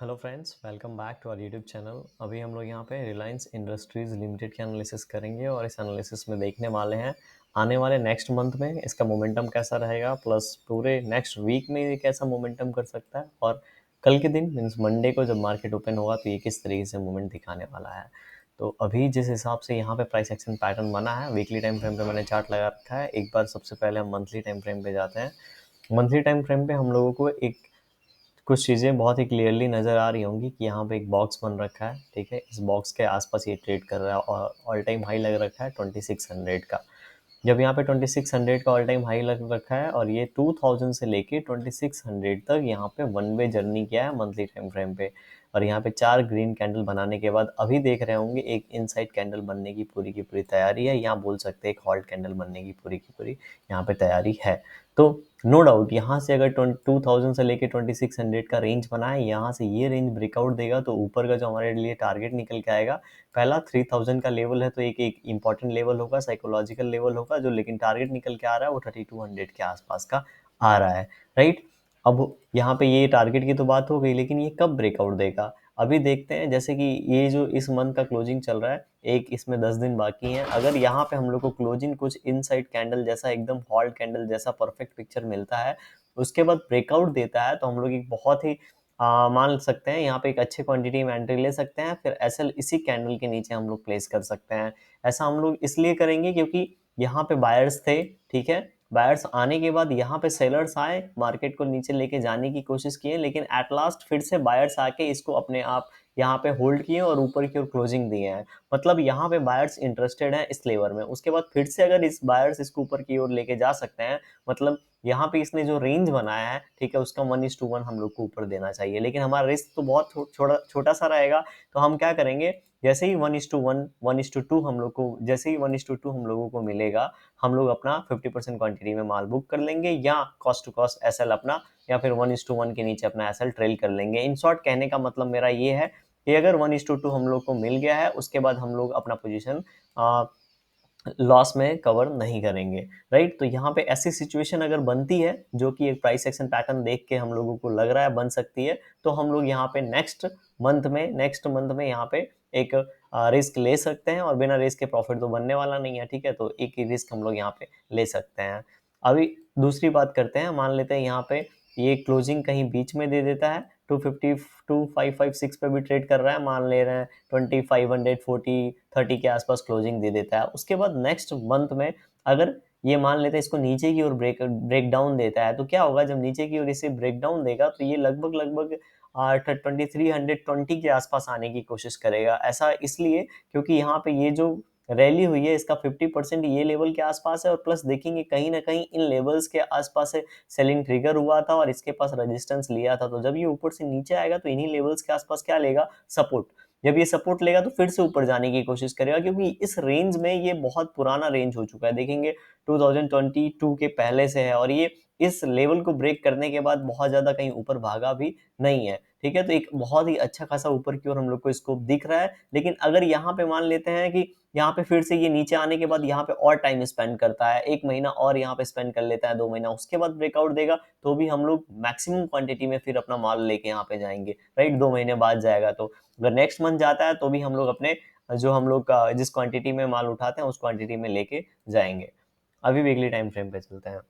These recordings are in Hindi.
Hello friends, welcome back to our YouTube channel. अभी हम लोग यहाँ पे रिलायंस इंडस्ट्रीज़ लिमिटेड के एनालिसिस करेंगे और इस एनालिसिस में देखने वाले हैं आने वाले नेक्स्ट मंथ में इसका मोमेंटम कैसा रहेगा, प्लस पूरे नेक्स्ट वीक में ये कैसा मोमेंटम कर सकता है और कल के दिन मीन्स मंडे को जब मार्केट ओपन होगा तो ये किस तरीके से मूवमेंट दिखाने वाला है। तो अभी जिस हिसाब से यहाँ पे प्राइस एक्शन पैटर्न बना है, वीकली टाइम फ्रेम पे मैंने चार्ट लगा रखा है। एक बार सबसे पहले हम मंथली टाइम फ्रेम पे जाते हैं। मंथली टाइम फ्रेम पे हम लोगों को एक कुछ चीज़ें बहुत ही क्लियरली नज़र आ रही होंगी कि यहाँ पे एक बॉक्स बन रखा है, ठीक है? इस बॉक्स के आसपास ये ट्रेड कर रहा है और ऑल टाइम हाई लग रखा है 2600 का। जब यहाँ पे 2600 का ऑल टाइम हाई लग रखा है और ये 2000 से लेके 2600 तक यहाँ पे वन वे जर्नी किया है मंथली टाइम फ्रेम पे। और यहाँ पे 4 ग्रीन कैंडल बनाने के बाद अभी देख रहे होंगे एक इनसाइड कैंडल बनने की पूरी तैयारी है। यहाँ बोल सकते हैं एक हॉल्ट कैंडल बनने की पूरी यहाँ पे तैयारी है। तो नो डाउट यहाँ से अगर 2000 से लेके 2600 का रेंज बना है, यहाँ से ये रेंज ब्रेकआउट देगा तो ऊपर का जो हमारे लिए टारगेट निकल के आएगा, पहला 3000 का लेवल है तो एक एक इंपॉर्टेंट लेवल होगा, साइकोलॉजिकल लेवल होगा, जो लेकिन टारगेट निकल के आ रहा है वो 3200 के आसपास का आ रहा है, राइट? अब यहाँ पे ये टारगेट की तो बात हो गई, लेकिन ये कब ब्रेकआउट देगा अभी देखते हैं। जैसे कि ये जो इस मंथ का क्लोजिंग चल रहा है, एक इसमें 10 दिन बाकी हैं। अगर यहाँ पे हम लोग को क्लोजिंग कुछ इनसाइड कैंडल जैसा, एकदम हॉल्ट कैंडल जैसा परफेक्ट पिक्चर मिलता है, उसके बाद ब्रेकआउट देता है, तो हम लोग एक बहुत ही मान सकते हैं यहाँ पे एक अच्छे क्वांटिटी में एंट्री ले सकते हैं। फिर एसएल इसी कैंडल के नीचे हम लोग प्लेस कर सकते हैं। ऐसा हम लोग इसलिए करेंगे क्योंकि यहाँ पे बायर्स थे, ठीक है? बायर्स आने के बाद यहाँ पे सेलर्स आए, मार्केट को नीचे लेके जाने की कोशिश किए, लेकिन एट लास्ट फिर से बायर्स आके इसको अपने आप यहाँ पे होल्ड किए और ऊपर की ओर क्लोजिंग दिए हैं। मतलब यहाँ पे बायर्स इंटरेस्टेड हैं इस लेवल में। उसके बाद फिर से अगर इस बायर्स इसको ऊपर की ओर लेके जा सकते हैं, मतलब यहाँ पे इसने जो रेंज बनाया है, ठीक है, उसका 1:1 हम लोग को ऊपर देना चाहिए। लेकिन हमारा रिस्क तो बहुत छोटा सा रहेगा। तो हम क्या करेंगे, जैसे ही 1:1 1:2 हम लोग को, जैसे ही 1:2 हम लोगों को मिलेगा, हम लोग अपना 50% क्वांटिटी में माल बुक कर लेंगे, या कॉस्ट टू कॉस्ट एसएल अपना, या फिर 1:1 के नीचे अपना एसएल ट्रेल कर लेंगे। इन शॉर्ट कहने का मतलब मेरा ये है कि अगर 1:2 हम लोग को मिल गया है, उसके बाद हम लोग अपना पोजीशन लॉस में कवर नहीं करेंगे, राइट? तो यहाँ पे ऐसी सिचुएशन अगर बनती है, जो कि एक प्राइस एक्शन पैटर्न देख के हम लोगों को लग रहा है बन सकती है, तो हम लोग यहाँ पे नेक्स्ट मंथ में यहाँ पे एक रिस्क ले सकते हैं, और बिना रिस्क के प्रॉफिट तो बनने वाला नहीं है, ठीक है? तो एक ही रिस्क हम लोग यहाँ पे ले सकते हैं। अभी दूसरी बात करते हैं, मान लेते हैं यहाँ पे ये क्लोजिंग कहीं बीच में दे देता है, 250 2556 पे भी ट्रेड कर रहा है, मान ले रहे हैं 2540 30 के आसपास क्लोजिंग दे देता है। उसके बाद नेक्स्ट मंथ में अगर ये मान लेते हैं इसको नीचे की ओर ब्रेक डाउन देता है, तो क्या होगा, जब नीचे की ओर इसे ब्रेक डाउन देगा तो ये लगभग लगभग 2320 के आसपास आने की कोशिश करेगा। ऐसा इसलिए क्योंकि यहाँ पे ये जो रैली हुई है इसका 50% ये लेवल के आसपास है, और प्लस देखेंगे कहीं ना कहीं इन लेवल्स के आसपास से सेलिंग ट्रिगर हुआ था और इसके पास रेजिस्टेंस लिया था। तो जब ये ऊपर से नीचे आएगा तो इन्हीं लेवल्स के आसपास क्या लेगा, सपोर्ट। जब ये सपोर्ट लेगा तो फिर से ऊपर जाने की कोशिश करेगा, क्योंकि इस रेंज में ये बहुत पुराना रेंज हो चुका है। देखेंगे 2022 के पहले से है, और ये इस लेवल को ब्रेक करने के बाद बहुत ज्यादा कहीं ऊपर भागा भी नहीं है, ठीक है? तो एक बहुत ही अच्छा खासा ऊपर की ओर हम लोग को स्कोप दिख रहा है। लेकिन अगर यहाँ पे मान लेते हैं कि यहाँ पे फिर से ये नीचे आने के बाद यहाँ पे और टाइम स्पेंड करता है, 1 महीना और यहाँ पे स्पेंड कर लेता है, 2 महीना, उसके बाद ब्रेकआउट देगा, तो भी हम लोग मैक्सिमम क्वांटिटी में फिर अपना माल लेके यहाँ पे जाएंगे, राइट? 2 महीने बाद जाएगा तो अगर नेक्स्ट मंथ जाता है तो भी हम लोग अपने जो हम लोग का जिस क्वांटिटी में माल उठाते हैं उस क्वांटिटी में लेके जाएंगे। अभी वीकली टाइम फ्रेम पे चलते हैं।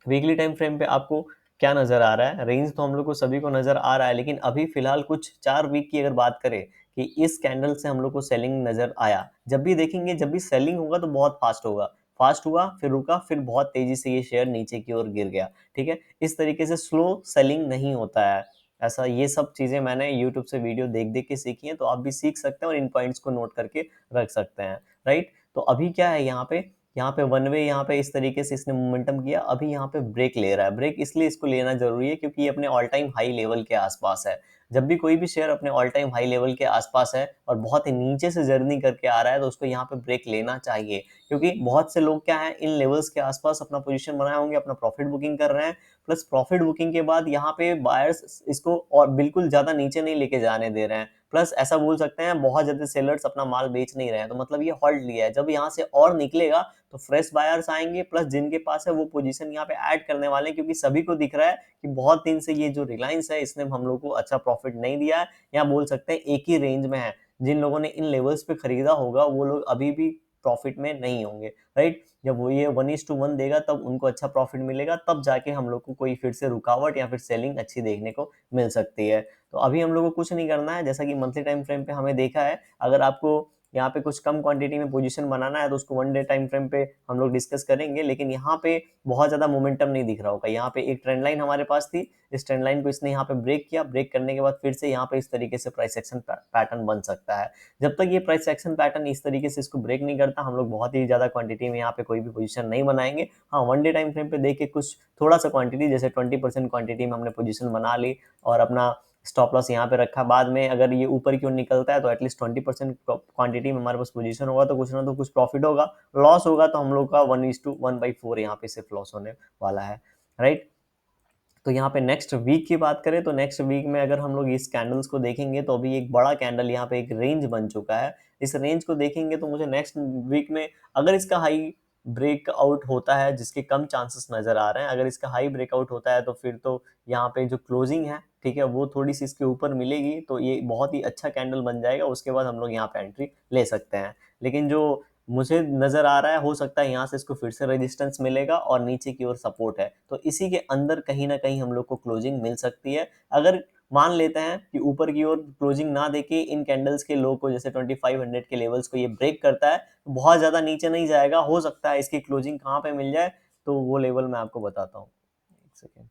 वीकली टाइम फ्रेम पे आपको क्या नजर आ रहा है? रेंज तो हम लोग को सभी को नजर आ रहा है, लेकिन अभी फिलहाल कुछ 4 वीक की अगर बात करें कि इस कैंडल से हम लोग को सेलिंग नजर आया, जब भी देखेंगे जब भी सेलिंग होगा तो बहुत फास्ट होगा, फास्ट हुआ फिर रुका, फिर बहुत तेजी से ये शेयर नीचे की ओर गिर गया, ठीक है? इस तरीके से स्लो सेलिंग नहीं होता है। ऐसा ये सब चीजें मैंने यूट्यूब से वीडियो देख देख के सीखी हैं, तो आप भी सीख सकते हैं और इन पॉइंट्स को नोट करके रख सकते हैं, राइट? तो अभी क्या है, यहाँ पे वन वे, यहाँ पे इस तरीके से इसने मोमेंटम किया, अभी यहाँ पे ब्रेक ले रहा है। ब्रेक इसलिए इसको लेना जरूरी है क्योंकि ये अपने ऑल टाइम हाई लेवल के आसपास है। जब भी कोई भी शेयर अपने ऑल टाइम हाई लेवल के आसपास है और बहुत ही नीचे से जर्नी करके आ रहा है, तो उसको यहाँ पे ब्रेक लेना चाहिए, क्योंकि बहुत से लोग क्या है, इन लेवल्स के आसपास अपना पोजीशन बनाए होंगे, अपना प्रॉफिट बुकिंग कर रहे हैं, प्लस प्रॉफिट बुकिंग के बाद यहाँ पे बायर्स इसको और बिल्कुल ज्यादा नीचे नहीं लेके जाने दे रहे हैं, प्लस ऐसा बोल सकते हैं बहुत ज्यादा सेलर्स अपना माल बेच नहीं रहे हैं, तो मतलब ये हॉल्ट लिया है। जब यहाँ से और निकलेगा तो फ्रेश बायर्स आएंगे, प्लस जिनके पास है वो पोजीशन यहाँ पे ऐड करने वाले हैं, क्योंकि सभी को दिख रहा है कि बहुत दिन से ये जो रिलायंस है इसने हम लोग को अच्छा प्रॉफिट प्रॉफिट नहीं दिया है, या बोल सकते हैं एक ही रेंज में है। जिन लोगों ने इन लेवल्स पे खरीदा होगा वो लोग अभी भी प्रॉफिट में नहीं होंगे, राइट। जब वो ये 1:1 देगा तब उनको अच्छा प्रॉफिट मिलेगा, तब जाके हम लोग को कोई फिर से रुकावट या फिर सेलिंग अच्छी देखने को मिल सकती है। तो अभी हम लोग को कुछ नहीं करना है, जैसा कि मंथली टाइम फ्रेम पे हमें देखा है, अगर आपको यहाँ पे कुछ कम क्वांटिटी में पोजीशन बनाना है तो उसको 1 डे टाइम फ्रेम पे हम लोग डिस्कस करेंगे, लेकिन यहाँ पे बहुत ज्यादा मोमेंटम नहीं दिख रहा होगा। यहाँ पे एक ट्रेंड लाइन हमारे पास थी, इस ट्रेंड लाइन को इसने यहाँ पे ब्रेक किया, ब्रेक करने के बाद फिर से यहाँ पे इस तरीके से प्राइस एक्शन पैटर्न बन सकता है। जब तक ये प्राइस एक्शन पैटर्न इस तरीके से इसको ब्रेक नहीं करता, हम लोग बहुत ही ज्यादा क्वांटिटी में यहाँ पे कोई भी पोजीशन नहीं बनाएंगे। हाँ, 1 डे टाइम फ्रेम पे देख के कुछ थोड़ा सा क्वांटिटी, जैसे 20% क्वांटिटी में हमने पोजीशन बना ली और अपना स्टॉप लॉस यहाँ पे रखा। बाद में अगर ये ऊपर की ओर निकलता है तो एटलीस्ट 20% क्वांटिटी में हमारे पास पोजीशन होगा, तो कुछ ना तो कुछ प्रॉफिट होगा। लॉस होगा तो हम लोग का 1:1/4 यहाँ पे सिर्फ लॉस होने वाला है, राइट। तो यहाँ पे नेक्स्ट वीक की बात करें तो नेक्स्ट वीक में अगर हम लोग इस कैंडल्स को देखेंगे तो अभी एक बड़ा कैंडल यहाँ पे एक रेंज बन चुका है। इस रेंज को देखेंगे तो मुझे नेक्स्ट वीक में अगर इसका हाई ब्रेकआउट होता है, जिसके कम चांसेस नजर आ रहे हैं, अगर इसका हाई ब्रेकआउट होता है तो फिर तो यहाँ पे जो क्लोजिंग है, ठीक है, वो थोड़ी सी इसके ऊपर मिलेगी तो ये बहुत ही अच्छा कैंडल बन जाएगा। उसके बाद हम लोग यहाँ पे एंट्री ले सकते हैं। लेकिन जो मुझे नजर आ रहा है, हो सकता है यहाँ से इसको फिर से रेजिस्टेंस मिलेगा और नीचे की ओर सपोर्ट है, तो इसी के अंदर कहीं ना कहीं हम लोग को क्लोजिंग मिल सकती है। अगर मान लेते हैं कि ऊपर की ओर क्लोजिंग ना देके इन कैंडल्स के लो को, जैसे 2500 के लेवल्स को ये ब्रेक करता है, तो बहुत ज्यादा नीचे नहीं जाएगा, हो सकता है इसकी क्लोजिंग कहाँ पे मिल जाए, तो वो लेवल मैं आपको बताता हूँ, एक सेकेंड।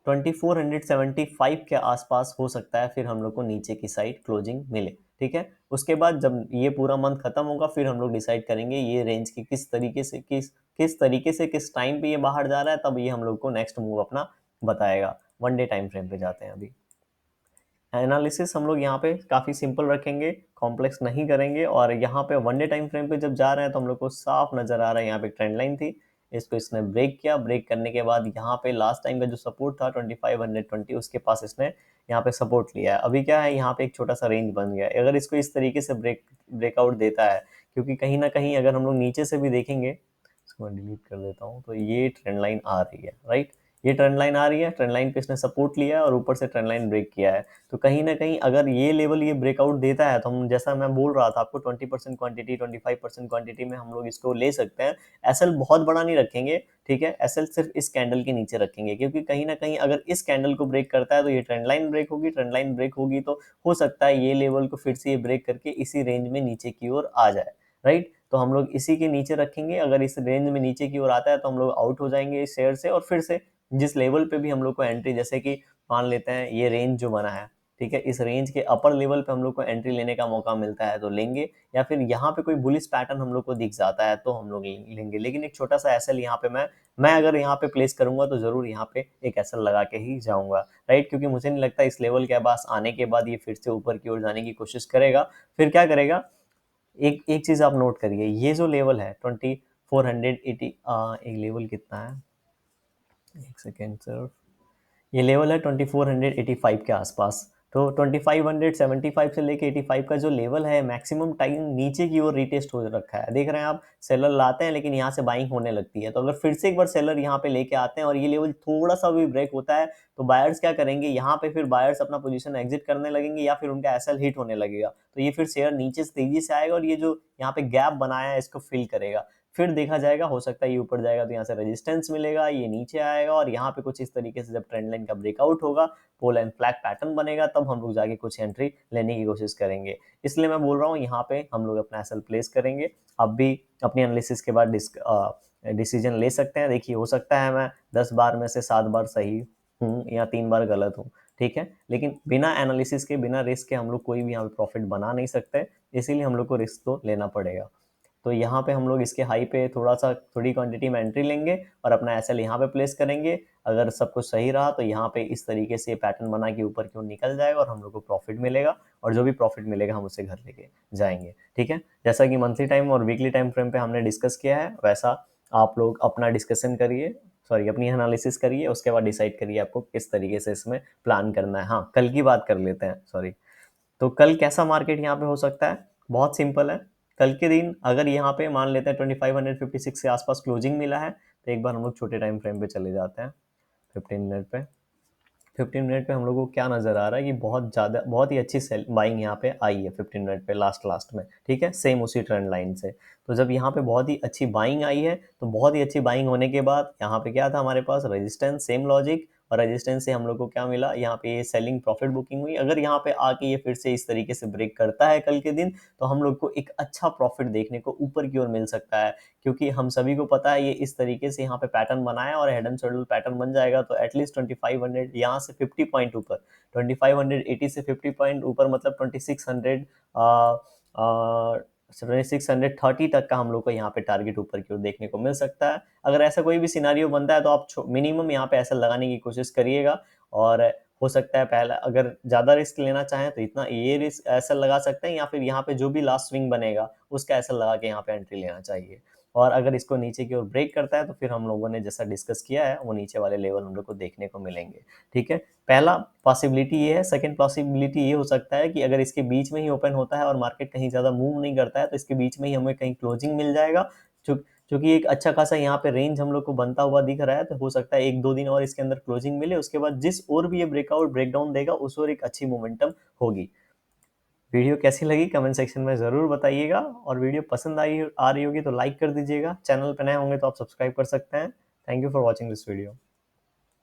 2475 के आसपास हो सकता है फिर हम लोग को नीचे की साइड क्लोजिंग मिले, ठीक है। उसके बाद जब ये पूरा मंथ खत्म होगा फिर हम लोग डिसाइड करेंगे ये रेंज की किस तरीके से किस टाइम पे ये बाहर जा रहा है, तब ये हम लोग को नेक्स्ट मूव अपना बताएगा। 1 डे टाइम फ्रेम पे जाते हैं अभी। एनालिसिस हम लोग यहाँ पे काफी सिंपल रखेंगे, कॉम्प्लेक्स नहीं करेंगे, और यहाँ पे 1 डे टाइम फ्रेम पे जब जा रहे हैं तो हम लोग को साफ नजर आ रहा है, यहाँ पे ट्रेंड लाइन थी, इसको इसने ब्रेक किया, ब्रेक करने के बाद यहाँ पे लास्ट टाइम का जो सपोर्ट था 2520, उसके पास इसने यहाँ पे सपोर्ट लिया है। अभी क्या है, यहाँ पे एक छोटा सा रेंज बन गया है। अगर इसको इस तरीके से ब्रेकआउट देता है, क्योंकि कहीं ना कहीं अगर हम लोग नीचे से भी देखेंगे, इसको मैं डिलीट कर देता हूँ, तो ये ट्रेंड लाइन आ रही है, राइट। ये ट्रेंड लाइन आ रही है, ट्रेंड लाइन पे इसने सपोर्ट लिया है और ऊपर से ट्रेंड लाइन ब्रेक किया है। तो कहीं ना कहीं अगर ये लेवल ये ब्रेकआउट देता है तो हम, जैसा मैं बोल रहा था आपको, 20% क्वांटिटी 25% क्वांटिटी में हम लोग इसको ले सकते हैं। एसएल बहुत बड़ा नहीं रखेंगे, ठीक है, एसएल सिर्फ इस कैंडल के नीचे रखेंगे, क्योंकि कहीं ना कहीं अगर इस कैंडल को ब्रेक करता है तो ये ट्रेंड लाइन ब्रेक होगी, ट्रेंड लाइन ब्रेक होगी तो हो सकता है ये लेवल को फिर से ये ब्रेक करके इसी रेंज में नीचे की ओर आ जाए, राइट। तो हम लोग इसी के नीचे रखेंगे, अगर इस रेंज में नीचे की ओर आता है तो हम लोग आउट हो जाएंगे इस शेयर से, और फिर से जिस लेवल पे भी हम लोग को एंट्री, जैसे कि मान लेते हैं ये रेंज जो बना है, ठीक है, इस रेंज के अपर लेवल पे हम लोग को एंट्री लेने का मौका मिलता है तो लेंगे, या फिर यहाँ पे कोई बुलिश पैटर्न हम लोग को दिख जाता है तो हम लोग लेंगे। लेकिन एक छोटा सा एसएल यहाँ पे मैं अगर यहाँ पे प्लेस करूंगा तो जरूर यहाँ पे एक एसएल लगा के ही जाऊंगा, राइट, क्योंकि मुझे नहीं लगता इस लेवल के पास आने के बाद ये फिर से ऊपर की ओर जाने की कोशिश करेगा। फिर क्या करेगा, एक एक चीज आप नोट करिए, ये जो लेवल है 2480, एक लेवल कितना है, एक सेकेंड सर, ये लेवल है 2485 के आसपास। तो 2575 से लेके 85 का जो लेवल है, मैक्सिमम टाइम नीचे की ओर रिटेस्ट हो रखा है, देख रहे हैं आप, सेलर लाते हैं लेकिन यहाँ से बाइंग होने लगती है। तो अगर फिर से एक बार सेलर यहाँ पे लेके आते हैं और ये लेवल थोड़ा सा भी ब्रेक होता है तो बायर्स क्या करेंगे, यहाँ पे फिर बायर्स अपना पोजीशन एग्जिट करने लगेंगे या फिर उनका एसएल हिट होने लगेगा, तो ये फिर शेयर नीचे से तेजी से आएगा और ये जो यहाँ पे गैप बनाया है इसको फिल करेगा। फिर देखा जाएगा, हो सकता है ये ऊपर जाएगा तो यहाँ से रेजिस्टेंस मिलेगा, ये नीचे आएगा और यहाँ पे कुछ इस तरीके से जब ट्रेंड लाइन का ब्रेकआउट होगा, पोल एंड फ्लैग पैटर्न बनेगा, तब हम लोग जाके कुछ एंट्री लेने की कोशिश करेंगे। इसलिए मैं बोल रहा हूँ यहाँ पे हम लोग अपना एसएल प्लेस करेंगे। अब भी अपनी एनालिसिस के बाद डिसीजन ले सकते हैं। देखिए, हो सकता है मैं 10 बार में से 7 बार सही हूँ या 3 बार गलत हूँ, ठीक है, लेकिन बिना एनालिसिस के, बिना रिस्क के हम लोग कोई भी यहाँ पे प्रॉफिट बना नहीं सकते, इसीलिए हम लोग को रिस्क तो लेना पड़ेगा। तो यहाँ पे हम लोग इसके हाई पे थोड़ी क्वांटिटी में एंट्री लेंगे और अपना एसएल यहाँ पे प्लेस करेंगे। अगर सब कुछ सही रहा तो यहाँ पे इस तरीके से पैटर्न बना के ऊपर की ओर निकल जाएगा और हम लोग को प्रॉफिट मिलेगा, और जो भी प्रॉफिट मिलेगा हम उसे घर लेके जाएंगे, ठीक है। जैसा कि मंथली टाइम और वीकली टाइम फ्रेम पे हमने डिस्कस किया है, वैसा आप लोग अपना डिस्कशन करिए, सॉरी अपनी एनालिसिस करिए, उसके बाद डिसाइड करिए आपको किस तरीके से इसमें प्लान करना है। हाँ, कल की बात कर लेते हैं, सॉरी। तो कल कैसा मार्केट यहाँ पे हो सकता है, बहुत सिंपल है। कल के दिन अगर यहाँ पे मान लेते हैं 2556 के आसपास क्लोजिंग मिला है, तो एक बार हम लोग छोटे टाइम फ्रेम पे चले जाते हैं, 15 मिनट पे। 15 मिनट पे हम लोग को क्या नज़र आ रहा है कि बहुत ही अच्छी सेल बाइंग यहाँ पे आई है 15 मिनट पे लास्ट में, ठीक है, सेम उसी ट्रेंड लाइन से। तो जब यहाँ पे बहुत ही अच्छी बाइंग आई है, तो बहुत ही अच्छी बाइंग होने के बाद यहाँ पे क्या था हमारे पास, रेजिस्टेंस, सेम लॉजिक, और रेजिस्टेंस से हम लोग को क्या मिला, यहाँ पे ये सेलिंग प्रॉफिट बुकिंग हुई। अगर यहाँ पे आके ये फिर से इस तरीके से ब्रेक करता है कल के दिन, तो हम लोग को एक अच्छा प्रॉफिट देखने को ऊपर की ओर मिल सकता है, क्योंकि हम सभी को पता है ये इस तरीके से यहाँ पे पैटर्न बनाया और हेड एंड शोल्डर पैटर्न बन जाएगा, तो एटलीस्ट 2500 यहाँ से 50 पॉइंट ऊपर, 2580 से 50 पॉइंट ऊपर, मतलब 2630 तक का हम लोग को यहाँ पे टारगेट ऊपर की ओर देखने को मिल सकता है। अगर ऐसा कोई भी सिनारियो बनता है तो आप मिनिमम यहाँ पे ऐसा लगाने की कोशिश करिएगा, और हो सकता है पहला, अगर ज़्यादा रिस्क लेना चाहें तो इतना ये रिस्क ऐसा लगा सकते हैं, या फिर यहाँ पे जो भी लास्ट स्विंग बनेगा उसका ऐसा लगा के यहाँ पे एंट्री लेना चाहिए। और अगर इसको नीचे की ओर ब्रेक करता है तो फिर हम लोगों ने जैसा डिस्कस किया है वो नीचे वाले लेवल हम लोग को देखने को मिलेंगे, ठीक है। पहला पॉसिबिलिटी ये है। सेकंड पॉसिबिलिटी ये हो सकता है कि अगर इसके बीच में ही ओपन होता है और मार्केट कहीं ज़्यादा मूव नहीं करता है, तो इसके बीच में ही हमें कहीं क्लोजिंग मिल जाएगा, क्योंकि एक अच्छा खासा यहाँ पे रेंज हम लोग को बनता हुआ दिख रहा है, तो हो सकता है 1-2 दिन और इसके अंदर क्लोजिंग मिले, उसके बाद जिस ओर भी ये ब्रेकआउट ब्रेकडाउन देगा उस ओर एक अच्छी मोमेंटम होगी। वीडियो कैसी लगी कमेंट सेक्शन में ज़रूर बताइएगा, और वीडियो पसंद आ रही होगी तो लाइक कर दीजिएगा। चैनल पे नए होंगे तो आप सब्सक्राइब कर सकते हैं। Thank you for watching this video.